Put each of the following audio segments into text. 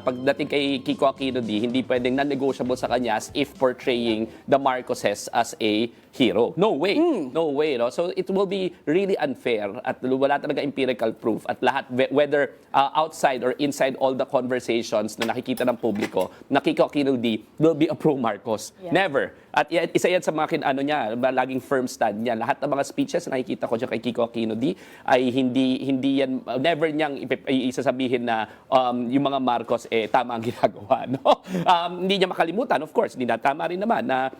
Pagdating kay Kiko Aquino D, hindi pwedeng non-negotiable sa kanya if portraying the Marcoses as a hero. No way. No way. No? So it will be really unfair at wala talaga empirical proof at lahat, whether outside or inside all the conversations na nakikita ng publiko, na Kiko Aquino D will be a pro-Marcos. Yeah. Never. At isa yan sa mga niya, laging firm stand niya. Lahat ng mga speeches na nakikita ko dyan kay Kiko Aquino D ay hindi yan, never niyang isasabihin na yung mga Marcos tama ang ginagawa. No? Hindi niya makalimutan, of course, hindi na tama rin naman na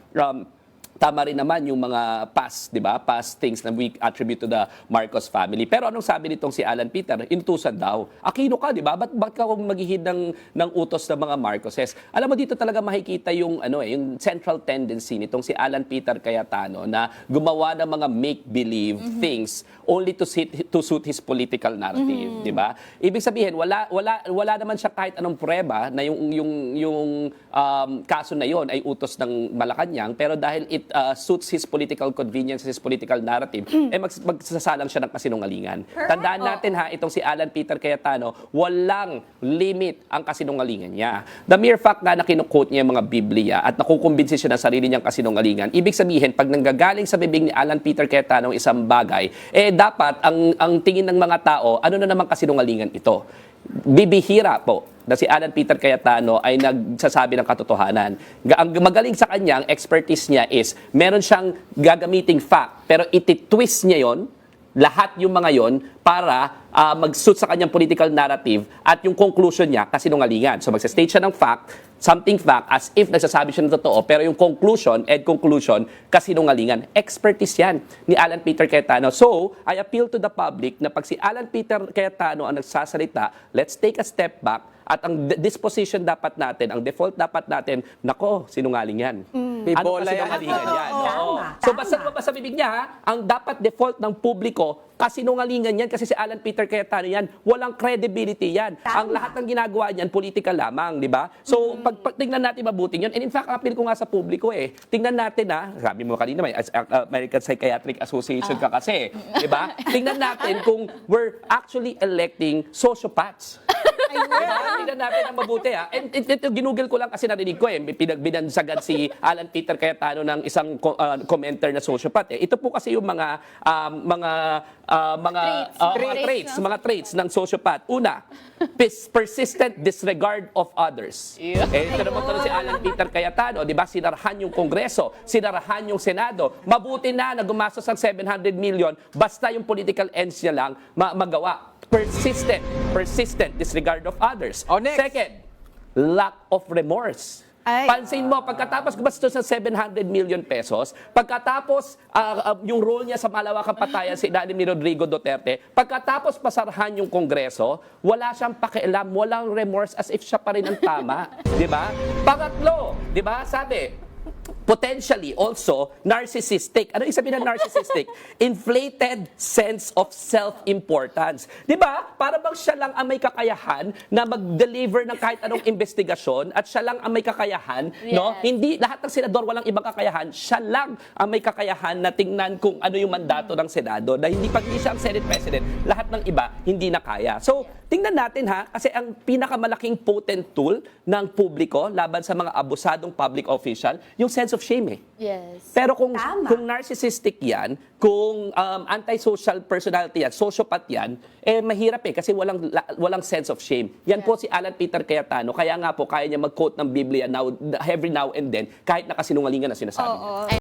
tama rin naman yung mga past, di ba? Past things na we attribute to the Marcos family. Pero anong sabi nitong si Alan Peter? Inutusan daw. Aquino ka, di ba? Ba't ka maghihid ng utos ng mga Marcoses? Alam mo, dito talaga makikita yung, yung central tendency nitong si Alan Peter Cayetano na gumawa ng mga make-believe things only to suit his political narrative, di ba? Ibig sabihin, wala naman siya kahit anong prueba na yung kaso na yon ay utos ng Malacanang, pero dahil it suits his political convenience, his political narrative, magsasalang siya ng kasinungalingan. Tandaan natin itong si Alan Peter Cayetano, walang limit ang kasinungalingan niya. The mere fact na kinuquote niya yung mga Biblia at nakukumbinsi siya ng sarili niyang kasinungalingan, ibig sabihin, pag nanggagaling sa bibig ni Alan Peter Cayetano isang bagay, dapat ang tingin ng mga tao, ano na naman kasinungalingan ito? Bibihira po na si Alan Peter Cayetano ay nagsasabi ng katotohanan. Ang magaling sa kanya, ang expertise niya is, meron siyang gagamiting fact, pero iti-twist niya yon, lahat yung mga yon, para mag-suit sa kanyang political narrative at yung conclusion niya, kasinungalingan. So magsa-state siya ng fact, something fact, as if nagsasabi siya ng totoo, pero yung conclusion, kasinungalingan. Expertise yan ni Alan Peter Cayetano. So, I appeal to the public na pag si Alan Peter Cayetano ang nagsasalita, let's take a step back at ang disposition dapat natin, ang default dapat natin, nako, sinungaling yan. Ano kasinungalingan yan? Oo. So, basta lumabas sa bibig niya, ang dapat default ng publiko, kasinungalingan yan kasi si Alan Peter Cayetano yan, walang credibility yan. Ang lahat ng ginagawa niyan, political lamang, di ba? So, pag tingnan natin mabuti yun, and in fact, appeal ko nga sa publiko tingnan natin sabi mo kanina, may American Psychiatric Association ka kasi, di ba? Tingnan natin kung we're actually electing sociopaths. Tingnan natin ang mabuti And ito, ginugol ko lang kasi narinig ko binansagan si Alan Peter Cayetano ng isang commenter na sociopath Ito po kasi yung mga traits ng sociopath. Una, persistent disregard of others. Ito naman si Alan Peter Cayetano, di ba? Sinarahan yung Kongreso, sinarahan yung Senado. Mabuti na gumastos ng 700 million, basta yung political ends niya lang magawa. Persistent disregard of others. Next. Second, lack of remorse. Pansin mo, pagkatapos gumastos ng 700 million pesos, pagkatapos yung role niya sa malawakang patayan si Ilalim ni Rodrigo Duterte, pagkatapos pasarahan yung Kongreso, wala siyang pakialam, walang remorse as if siya pa rin ang tama. Di ba? Pangatlo, di ba? Sabi, potentially also narcissistic. Ano ibig sabihin ng narcissistic? Inflated sense of self-importance. 'Di ba? Para bang siya lang ang may kakayahan na mag-deliver ng kahit anong investigasyon at siya lang ang may kakayahan, no? Hindi lahat ng senador walang ibang kakayahan, siya lang ang may kakayahan na tingnan kung ano yung mandato ng Senado. Na hindi pag siya ang Senate President, lahat ng iba hindi na kaya. So, tingnan natin kasi ang pinakamalaking potent tool ng publiko laban sa mga abusadong public official, yung sense of shame Yes. Pero kung narcissistic yan, kung antisocial personality yan, sociopath yan, mahirap kasi walang sense of shame. Yan po si Alan Peter Cayetano, kaya nga po kaya niya mag-quote ng Biblia every now and then, kahit nakasinungalingan na sinasabi niya.